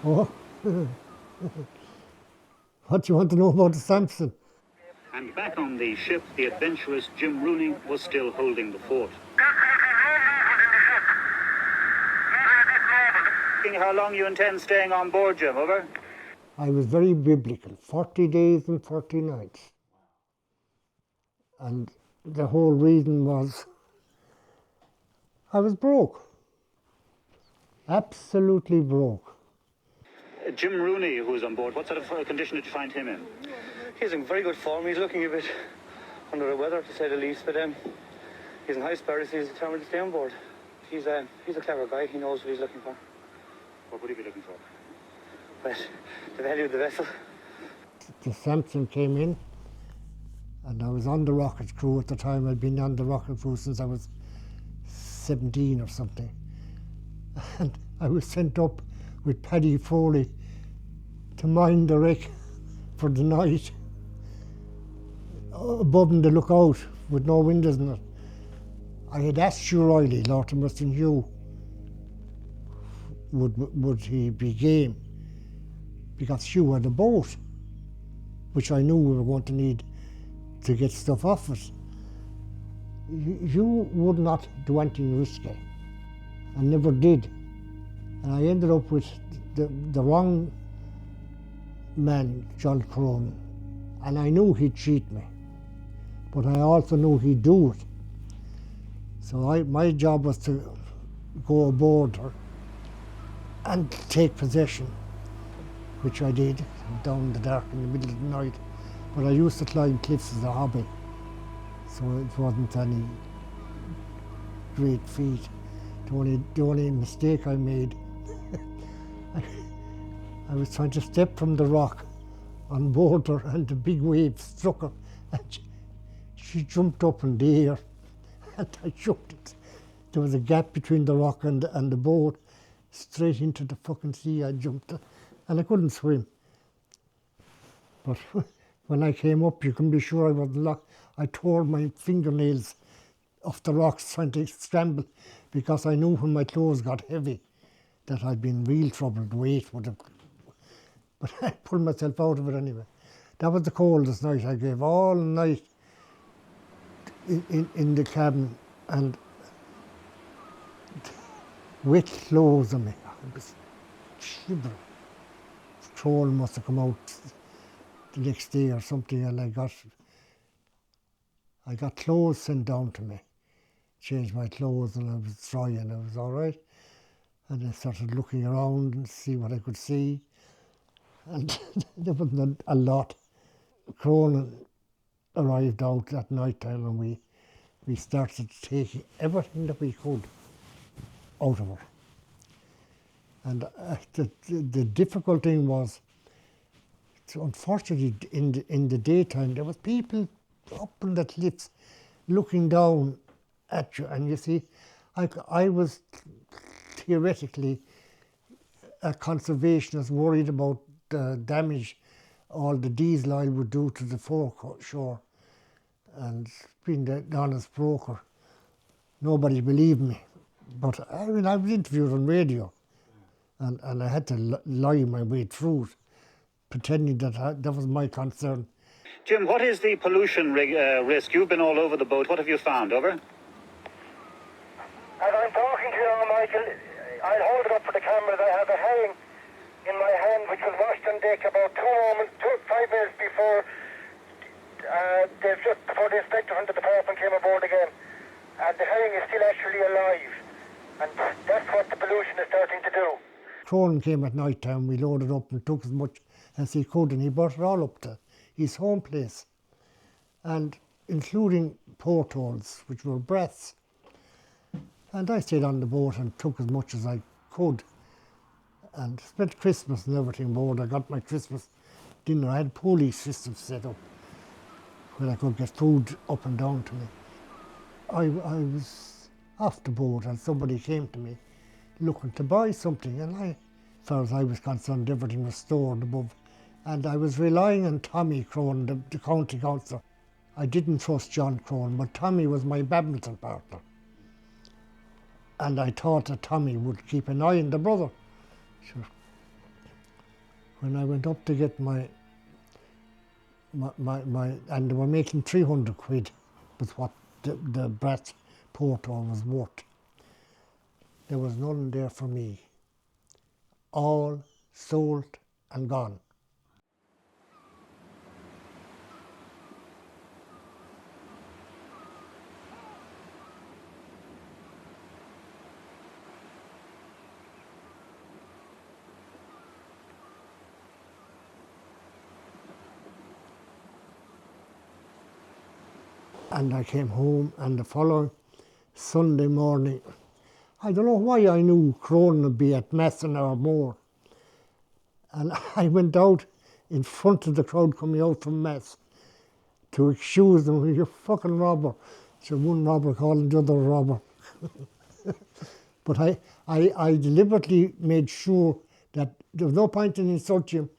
Oh, what do you want to know about the Samson? And back on the ship, the adventurous Jim Rooney was still holding the fort. How long you intend staying on board, Jim, over? I was very biblical, 40 days and 40 nights. And the whole reason was I was broke. Absolutely broke. Jim Rooney, who was on board, what sort of condition did you find him in? He's in very good form. He's looking a bit under the weather, to say the least, but he's in high spirits. He's determined to stay on board. He's a clever guy. He knows what he's looking for. What would he be looking for? Well, the value of the vessel. The Samson came in, and I was on the rocket crew at the time. I'd been on the rocket crew since I was 17 or something. And I was sent up with Paddy Foley to mind the wreck for the night, above in the lookout with no windows in it. I had asked Hugh Riley, Lord Mustang Hugh, would he be game? Because Hugh had a boat, which I knew we were going to need to get stuff off it. Hugh would not do anything risky, and never did. And I ended up with the wrong man, John Crone, and I knew he'd cheat me, but I also knew he'd do it. So my job was to go aboard her and take possession, which I did, down in the dark in the middle of the night. But I used to climb cliffs as a hobby, so it wasn't any great feat. The only mistake I made, I was trying to step from the rock on board her, and the big wave struck her, and she jumped up in the air, and I jumped it. There was a gap between the rock and the boat, straight into the fucking sea I jumped, and I couldn't swim. But when I came up, you can be sure I wasn't locked. I tore my fingernails off the rocks trying to scramble, because I knew when my clothes got heavy that I'd be in real trouble. The weight would have... But I pulled myself out of it anyway. That was the coldest night I gave, all night in the cabin, and wet clothes on me. I was shivering. The troll must have come out the next day or something, and I got clothes sent down to me. Changed my clothes, and I was dry, and I was all right. And I started looking around and see what I could see, and there wasn't a lot. Cronin arrived out that night time, and we started taking everything that we could out of her. And the difficult thing was, unfortunately, in the daytime, there was people up on the cliffs looking down at you, and you see, I was theoretically a conservationist worried about the damage all the diesel oil would do to the foreshore, and being the honest broker, nobody believed me. But I mean, I was interviewed on radio, and I had to lie my way through it, pretending that that was my concern. Jim, what is the pollution risk? You've been all over the boat. What have you found? Over? As I'm talking to you now, Michael, I'll hold it up for the cameras. I have a herring in my hand which was washed on deck about 5 minutes before before the inspector from the department came aboard again. And the herring is still actually alive. And that's what the pollution is starting to do. Cronin came at night time, we loaded up and took as much as he could, and he brought it all up to his home place, and including portholes, which were breaths. And I stayed on the boat and took as much as I could, and spent Christmas and everything aboard. I got my Christmas dinner. I had police systems set up where I could get food up and down to me. I was off the boat, and somebody came to me looking to buy something, and as far as I was concerned, everything was stored above. And I was relying on Tommy Crone, the county councillor. I didn't trust John Crone, but Tommy was my badminton partner. And I thought that Tommy would keep an eye on the brother. Sure. when I went up to get my and they were making 300 quid with what the brass portal was worth. There was none there for me. All sold and gone. And I came home, and the following Sunday morning, I don't know why I knew Cronin would be at Mass in Ardmore. And I went out in front of the crowd coming out from Mass to accuse them, "You fucking robber." So one robber calling the other a robber. But I deliberately made sure that there was no point in insulting him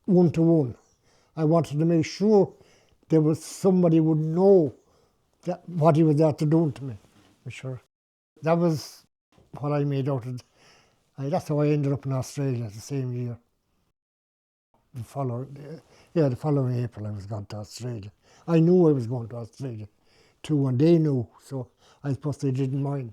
one-to-one. I wanted to make sure there was somebody would know that what he was after doing to me, for sure. That was what I made out of it. That's how I ended up in Australia the same year. The following April I was gone to Australia. I knew I was going to Australia too, and they knew, so I suppose they didn't mind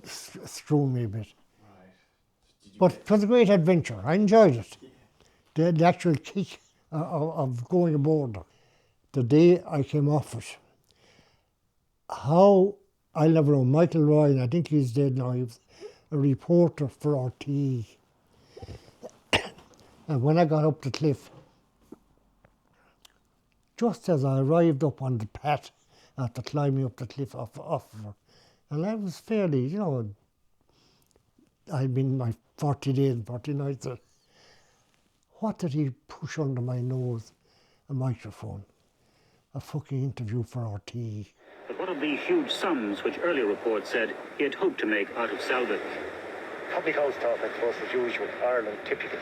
screwing me a bit. Right. But it was a great adventure. I enjoyed it. Yeah. The actual kick of going aboard. The day I came off it, how, I'll never know, Michael Ryan, I think he's dead now, he was a reporter for RTE. And when I got up the cliff, just as I arrived up on the path after climbing up the cliff off her, and I was fairly, I'd been my 40 days and 40 nights there. What did he push under my nose? A microphone. A fucking interview for RTE. But what of the huge sums which earlier reports said he had hoped to make out of salvage? Public house talk, I suppose, as usual. Ireland, typical.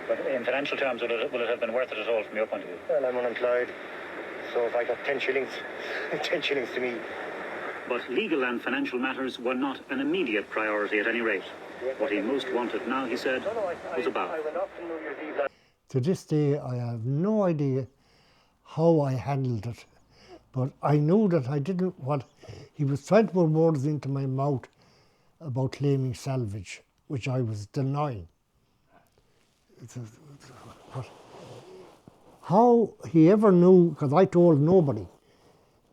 But in financial terms, will it have been worth it at all from your point of view? Well, I'm unemployed, so if I got 10 shillings, 10 shillings to me. But legal and financial matters were not an immediate priority at any rate. What he most wanted now, he said, was a bath. I went off to New Year's Eve. To this day, I have no idea how I handled it, but I knew that I didn't want. He was trying to put words into my mouth about claiming salvage, which I was denying. But how he ever knew, because I told nobody.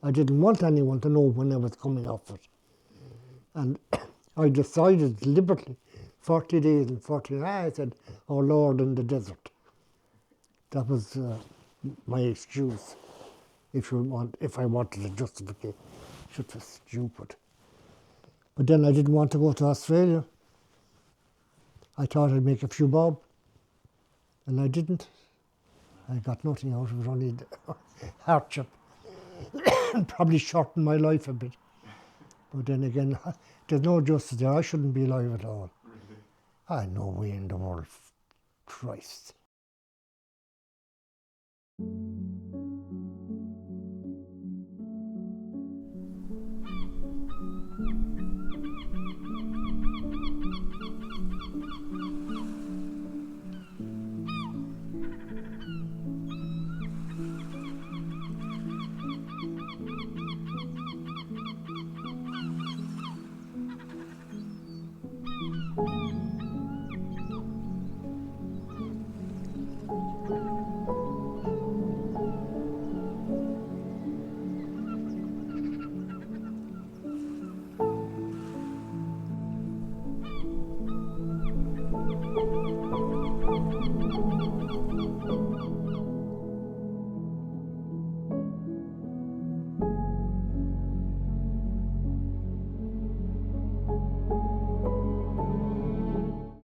I didn't want anyone to know when I was coming off it. And I decided deliberately, 40 days and 40 nights, I said, "Oh Lord, in the desert." That was my excuse, if I wanted a justification. It was stupid. But then I didn't want to go to Australia. I thought I'd make a few bob, and I didn't. I got nothing out of it, only hardship. Probably shortened my life a bit. But then again, there's no justice there. I shouldn't be alive at all. I had no way in the world. Christ.